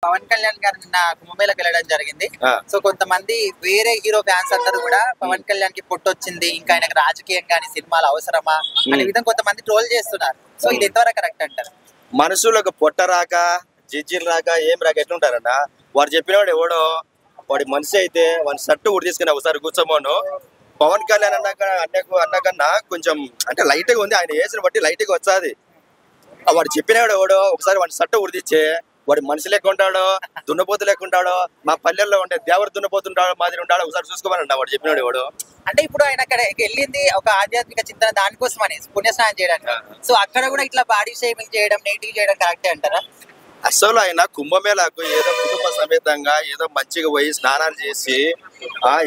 పవన్ కళ్యాణ్ గారు నిన్న కుంభమేళకి వెళ్ళడం జరిగింది. సో కొంతమంది వేరే హీరో ఫ్యాన్స్ అందరూ కూడా పవన్ కళ్యాణ్ కి పొట్టొచ్చింది, ఇంకా ఆయనకు రాజకీయం కానీ సినిమాలు అవసరమా అనే విధంగా కొంతమంది ట్రోల్ చేస్తున్నారు. సో ఇది ఎంతవరకు కరెక్ట్ అంటారు? మనుషులకు పొట్ట రాక జిజ్జిలు రాక ఏం రాక ఎట్లుంటారన్న, వాడు చెప్పినవాడు ఎవడో వాడి మనిషి అయితే వాడి షర్టు కూడా తీసుకుని ఒకసారి కూర్చోమోను. పవన్ కళ్యాణ్ అన్నకన్నా కొంచెం అంటే లైట్ గా ఉంది, ఆయన వేసిన బట్టి లైట్ గా వచ్చాది. వాడు చెప్పినవాడు ఎవడో ఒకసారి వాడి షర్టు ఉడిదిచ్చే వాడి మనిషి లెక్క ఉంటాడో దున్నపోతు లెక్క ఉంటాడో, మా పల్లెల్లో ఉండే దేవర దున్నపోతుంటాడో మాదిరి ఉంటాడో ఒకసారి చూసుకోమని వాడు చెప్పినాడు ఎవడు. అంటే ఇప్పుడు ఆయన అక్కడ వెళ్ళింది ఒక ఆధ్యాత్మిక చింతన దానికోసం అని పుణ్యస్నానం చేయడానికి. సో అక్కడ కూడా ఇట్లా బాడీ షేమింగ్ చేయడం, నెగిటివ్ చేయడం కరెక్టే అంటారా? అసలు ఆయన కుంభమేళకు ఏదో కుటుంబ సమేతంగా ఏదో మంచిగా పోయి స్నానాలు చేసి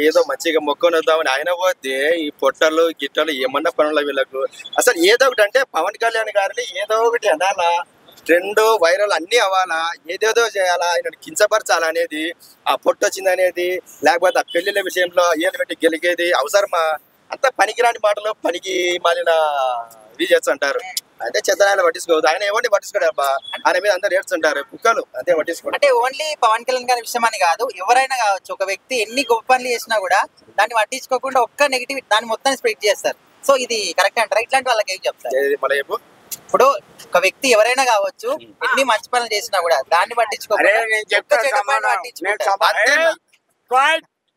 ఏదో మంచిగా మొక్కను వద్దామని ఆయన పోతే ఈ పొట్టలు గిట్టలు ఏమన్నా పనుల వీళ్ళకు. అసలు ఏదో ఒకటి అంటే పవన్ కళ్యాణ్ గారిని ఏదో ఒకటి అనాలా, ట్రెండ్ వైరల్ అన్ని అవ్వాలా, ఏదేదో చేయాలా, ఆయన కించపరచాలా అనేది, ఆ పొట్టు వచ్చింది అనేది, లేకపోతే ఆ పెళ్లిళ్ళ విషయంలో ఏళ్ళు పెట్టి గెలిగేది అవసరమా? అంత పనికిరాని మాటలు పనికి మాలిన చేస్తుంటారు. అంటే చెత్తనాయన పట్టించుకోవద్దు, ఆయన ఎవరిని పట్టించుకోడు అబ్బా, ఆయన మీద అందరు ఏడ్చుంటారు కుక్కలు అంతే పట్టించుకోండి. అంటే ఓన్లీ పవన్ కళ్యాణ్ గారి విషయం అని కాదు, ఎవరైనా కావచ్చు, ఒక వ్యక్తి ఎన్ని గొప్ప పనులు చేసినా కూడా దాన్ని పట్టించుకోకుండా ఒక్క నెగిటివ్ దాన్ని మొత్తం స్ప్రెడ్ చేస్తారు. సో ఇది కరెక్ట్ అంటారా? ఇట్లాంటి వాళ్ళకి ఏం చెప్తారు? ఇప్పుడు ఒక వ్యక్తి ఎవరైనా కావచ్చు ఎన్ని మంచి పనులు చేసినా కూడా దాన్ని పట్టించుకోకుండా